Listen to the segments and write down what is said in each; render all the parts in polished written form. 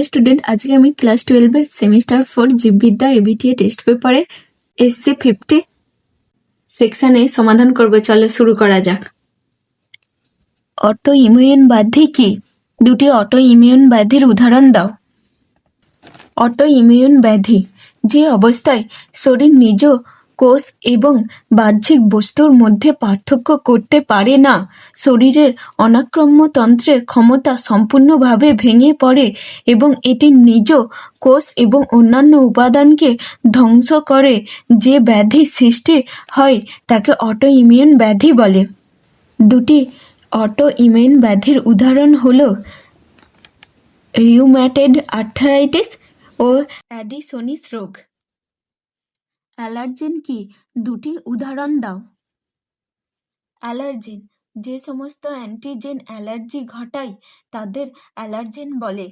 Student, আজকে আমি class 12 semester 4 জীববিদ্যা ABTA test পেপারে এসসি 50 সেকশনে সমাধান করব। চলো শুরু করা যাক। অটো ইমিউন ব্যাধি কি? দুটি অটো ইমিউন ব্যাধির উদাহরণ দাও। অটো ইমিউন ব্যাধি যে অবস্থায় শরীর নিজ কোষ এবং বাহ্যিক বস্তুর মধ্যে পার্থক্য করতে পারে না, শরীরের অনাক্রম্যতন্ত্রের ক্ষমতা সম্পূর্ণভাবে ভেঙে পড়ে এবং এটি নিজ কোষ এবং অন্যান্য উপাদানকে ধ্বংস করে, যে ব্যাধি সৃষ্টি হয় তাকে অটো ইমিউন ব্যাধি বলে। দুটি অটো ইমিউন ব্যাধির উদাহরণ হলো রিউম্যাটয়েড আর্থ্রাইটিস ও অ্যাডিসনিস রোগ। অ্যালার্জেন কি? দুটি উদাহরণ দাও। অ্যালার্জেন যে সমস্ত অ্যান্টিজেন অ্যালার্জি ঘটায় তাদের অ্যালার্জেন বলে।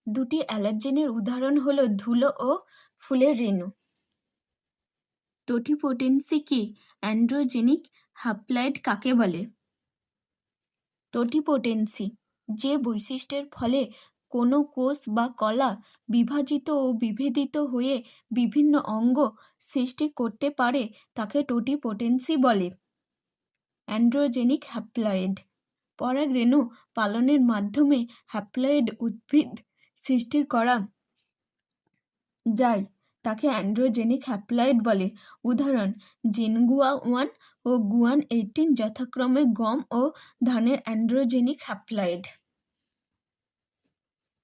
দুটি অ্যালার্জেনের উদাহরণ হলো ধুলো ও ফুলের রেণু। টোটিপোটেন্সি কি? অ্যান্ড্রোজেনিক হ্যাপ্লয়েড কাকে বলে? টোটিপোটেন্সি যে বৈশিষ্ট্যের ফলে কোনো কোষ বা কলা বিভাজিত ও বিভেদিত হয়ে বিভিন্ন অঙ্গ সৃষ্টি করতে পারে তাকে টোটিপোটেন্সি বলে। অ্যান্ড্রোজেনিক হ্যাপ্লয়েড পরাগরেণু পালনের মাধ্যমে হ্যাপ্লয়েড উদ্ভিদ সৃষ্টি করা যায় তাকে অ্যান্ড্রোজেনিক হ্যাপ্লয়েড বলে। উদাহরণ জিনগুয়া 1 ও গুয়ান 18 যথাক্রমে গম ও ধানের অ্যান্ড্রোজেনিক হ্যাপ্লয়েড।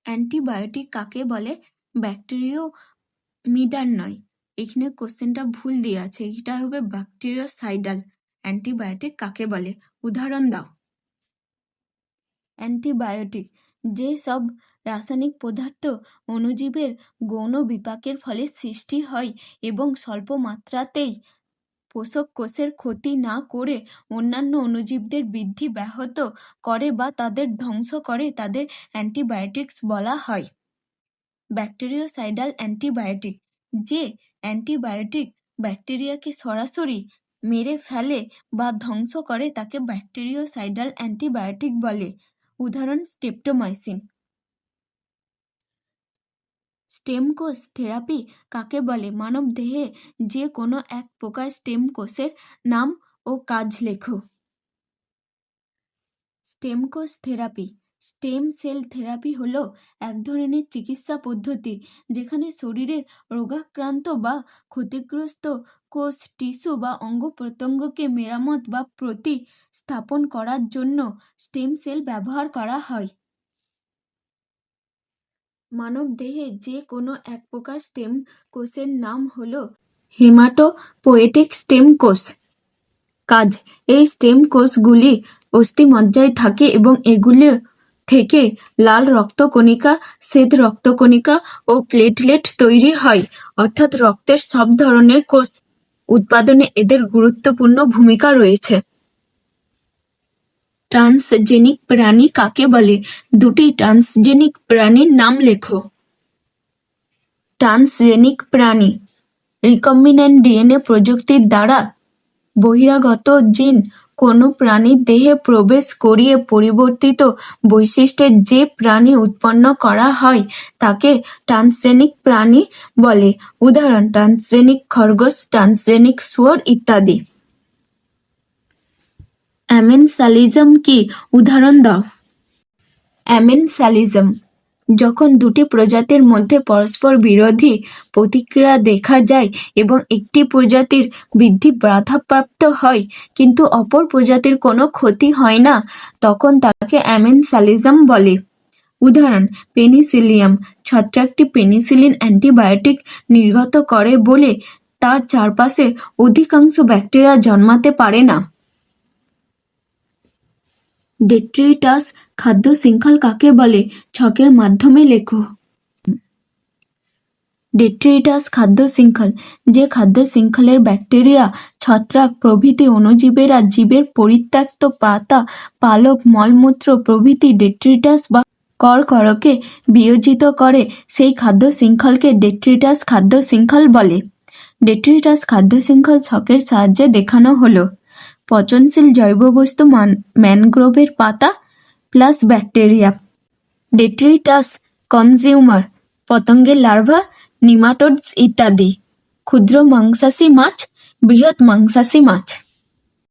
অ্যান্টিবায়োটিক কাকে বলে? ব্যাকটেরিওমিডার নয়, এখানে কোশ্চেনটা ভুল দিয়ে আছে, এটা হবে ব্যাকটেরিওসাইডাল। অ্যান্টিবায়োটিক কাকে বলে? উদাহরণ দাও। অ্যান্টিবায়োটিক যে সব রাসায়নিক পদার্থ অণুজীবের গৌণ বিপাকের ফলে সৃষ্টি হয় এবং স্বল্প মাত্রাতেই পোষক কোষের ক্ষতি না করে অন্যান্য অণুজীবদের বৃদ্ধি ব্যাহত করে বা তাদের ধ্বংস করে, তাদের অ্যান্টিবায়োটিক্স বলা হয়। ব্যাকটেরিওসাইডাল অ্যান্টিবায়োটিক যে অ্যান্টিবায়োটিক ব্যাকটেরিয়াকে সরাসরি মেরে ফেলে বা ধ্বংস করে তাকে ব্যাকটেরিওসাইডাল অ্যান্টিবায়োটিক বলে। উদাহরণ স্ট্রেপ্টোমাইসিন। স্টেম কোষ থেরাপি কাকে বলে? মানব দেহে যে কোনো এক প্রকার স্টেম কোষের নাম ও কাজ লেখো। স্টেম কোষ থেরাপি স্টেম সেল থেরাপি হলো এক ধরনের চিকিৎসা পদ্ধতি যেখানে শরীরের রোগাক্রান্ত বা ক্ষতিগ্রস্ত কোষ, টিস্যু বা অঙ্গ প্রত্যঙ্গকে মেরামত বা প্রতিস্থাপন করার জন্য স্টেম সেল ব্যবহার করা হয়। মানব দেহে যে কোনো এক প্রকার স্টেম কোষের নাম হলো হেমাটোপোয়েটিক স্টেম কোষ। কাজ এই স্টেম কোষগুলি অস্থিমজ্জায় থাকে এবং এগুলো থেকে লাল রক্তকণিকা, শ্বেত রক্তকণিকা ও প্লেটলেট তৈরি হয়, অর্থাৎ রক্তের সব ধরনের কোষ উৎপাদনে এদের গুরুত্বপূর্ণ ভূমিকা রয়েছে। ট্রান্সজেনিক প্রাণী কাকে বলে? দুটি ট্রান্সজেনিক প্রাণীর নাম লেখো। ট্রান্সজেনিক প্রাণী রিকম্বিনেন্ট ডিএনএ প্রযুক্তির দ্বারা বহিরাগত জিন কোনো প্রাণীর দেহে প্রবেশ করিয়ে পরিবর্তিত বৈশিষ্ট্যের যে প্রাণী উৎপন্ন করা হয় তাকে ট্রান্সজেনিক প্রাণী বলে। উদাহরণ ট্রান্সজেনিক খরগোশ, ট্রান্সজেনিক শুয়োর ইত্যাদি। অ্যামেনসালিজম কি? উদাহরণ দাও। অ্যামেনসালিজম যখন দুটি প্রজাতির মধ্যে পরস্পর বিরোধী প্রতিক্রিয়া দেখা যায় এবং একটি প্রজাতির বৃদ্ধি বাধাপ্রাপ্ত হয় কিন্তু অপর প্রজাতির কোনো ক্ষতি হয় না, তখন তাকে অ্যামেনসালিজম বলে। উদাহরণ পেনিসিলিয়াম ছত্রাকটি পেনিসিলিন অ্যান্টিবায়োটিক নির্গত করে বলে তার চারপাশে অধিকাংশ ব্যাকটেরিয়া জন্মাতে পারে না। ডেট্রিটাস খাদ্য শৃঙ্খল কাকে বলে? ছকের মাধ্যমে লেখো। ডেট্রিটাস খাদ্য শৃঙ্খল যে খাদ্য শৃঙ্খলের ব্যাকটেরিয়া, ছত্রাক প্রভৃতি অণুজীবেরা জীবের পরিত্যক্ত পাতা, পালক, মলমূত্র প্রভৃতি ডেট্রিটাস বা কর্করকে বিয়োজিত করে, সেই খাদ্য শৃঙ্খলকে ডেট্রিটাস খাদ্য শৃঙ্খল বলে। ডেট্রিটাস খাদ্য শৃঙ্খল ছকের সাহায্যে দেখানো হলো। পচনশীল জৈব বস্তু ম্যানগ্রোভের পাতা প্লাস ব্যাকটেরিয়া। ডেট্রিটাস কনজিউমার, পতঙ্গের লার্ভা, নিমাটোডস ইত্যাদি। ক্ষুদ্র মাংসাশী মাছ, বৃহৎ মাংসাশী মাছ।